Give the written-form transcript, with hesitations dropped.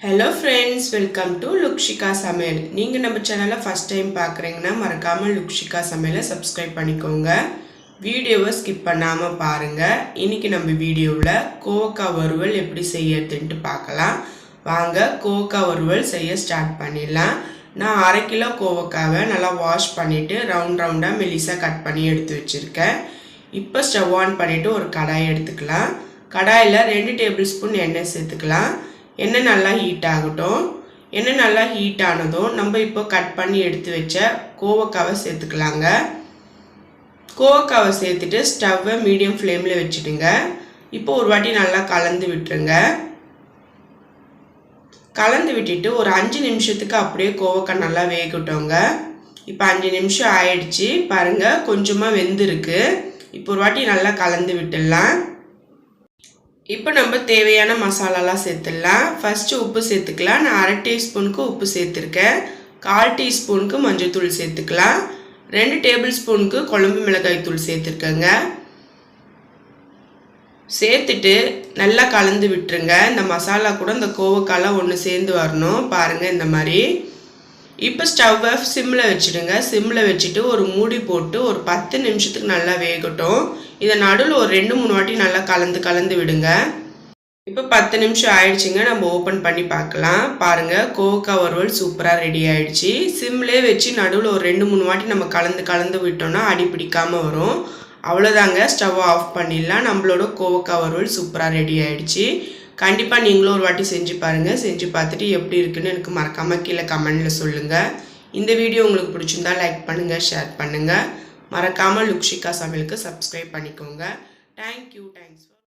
Hello friends, welcome to Lukshika Samayal. நீங்க நம்ம சேனலை first time பார்க்கறீங்கன்னா மறக்காம Lukshika Samayala subscribe பண்ணிக்கோங்க. வீடியோவை ஸ்கிப் பண்ணாம பாருங்க. இன்னைக்கு நம்ம வீடியோல கோவக்காய் வறுவல் எப்படி செய்யறதுன்னு பார்க்கலாம். வாங்க கோவக்காய் வறுவல் செய்ய ஸ்டார்ட் பண்ணிடலாம். நான் 1/2 கிலோ கோவக்காவை நல்லா வாஷ் பண்ணிட்டு ரவுண்டா மெலிசா கட் பண்ணி எடுத்து வச்சிருக்கேன். இப்போ ஸ்டவ் ஆன் பண்ணிட்டு ஒரு கடாய் எடுத்துக்கலாம். கடாயில 2 டேபிள்ஸ்பூன் எண்ணெய் சேர்த்துக்கலாம். எண்ணெய் நல்லா ஹீட் ஆகட்டும். எண்ணெய் நல்லா ஹீட் ஆனதும் நம்ம இப்போ கட் பண்ணி எடுத்து வச்ச கோவக்காவை சேர்த்துக்கலாங்க. கோவக்காவை சேர்த்துட்டு ஸ்டவ்வை மீடியம் ஃப்ளேமில் வச்சுடுங்க. இப்போ ஒரு வாட்டி நல்லா கலந்து விட்டுருங்க. கலந்து விட்டுட்டு ஒரு 5 நிமிஷத்துக்கு அப்படியே கோவக்காய் நல்லா வேகட்டோங்க. இப்போ 5 நிமிஷம் ஆயிடுச்சு பாருங்கள், கொஞ்சமாக வெந்திருக்கு. இப்போ ஒரு வாட்டி நல்லா கலந்து விட்டுடலாம். இப்போ நம்ம தேவையான மசாலாலாம் சேர்த்துடலாம். ஃபஸ்ட்டு உப்பு சேர்த்துக்கலாம். நான் 1/2 டீஸ்பூனுக்கு உப்பு சேர்த்துருக்கேன். 1/4 டீஸ்பூனுக்கு மஞ்சள் தூள் சேர்த்துக்கலாம். 2 டேபிள் ஸ்பூனுக்கு குழம்பு மிளகாய் தூள் சேர்த்துருக்கேங்க. சேர்த்துட்டு நல்லா கலந்து விட்டுருங்க. இந்த மசாலா கூட இந்த கோவக்காலாம் ஒன்று சேர்ந்து வரணும் பாருங்கள், இந்த மாதிரி. இப்போ ஸ்டவ்வை சிம்மில் வச்சுடுங்க. சிம்மில் வச்சுட்டு ஒரு மூடி போட்டு ஒரு 10 நிமிஷத்துக்கு நல்லா வேகட்டும். இதை நடுவில் ஒரு 2-3 வாட்டி நல்லா கலந்து விடுங்க. இப்போ 10 நிமிஷம் ஆயிடுச்சுங்க. நம்ம ஓப்பன் பண்ணி பார்க்கலாம். பாருங்கள், கோவக்காய் வறுவல் சூப்பராக ரெடி ஆயிடுச்சு. சிம்லேயே வச்சு நடுவில் ஒரு 2-3 வாட்டி நம்ம கலந்து விட்டோம்னா அடி பிடிக்காமல் வரும். அவ்வளோதாங்க, ஸ்டவ் ஆஃப் பண்ணிடலாம். நம்மளோட கோவக்காய் வறுவல் சூப்பராக ரெடி ஆயிடுச்சு. கண்டிப்பாக நீங்களும் ஒரு வாட்டி செஞ்சு பாருங்கள். செஞ்சு பார்த்துட்டு எப்படி இருக்குன்னு எனக்கு மறக்காமல் கீழே கமெண்டில் சொல்லுங்கள். இந்த வீடியோ உங்களுக்கு பிடிச்சிருந்தா லைக் பண்ணுங்கள், ஷேர் பண்ணுங்கள். மறக்காமல் லுக்ஷிகா சமையலுக்கு சப்ஸ்கிரைப் பண்ணிக்கோங்க. தேங்க்யூ.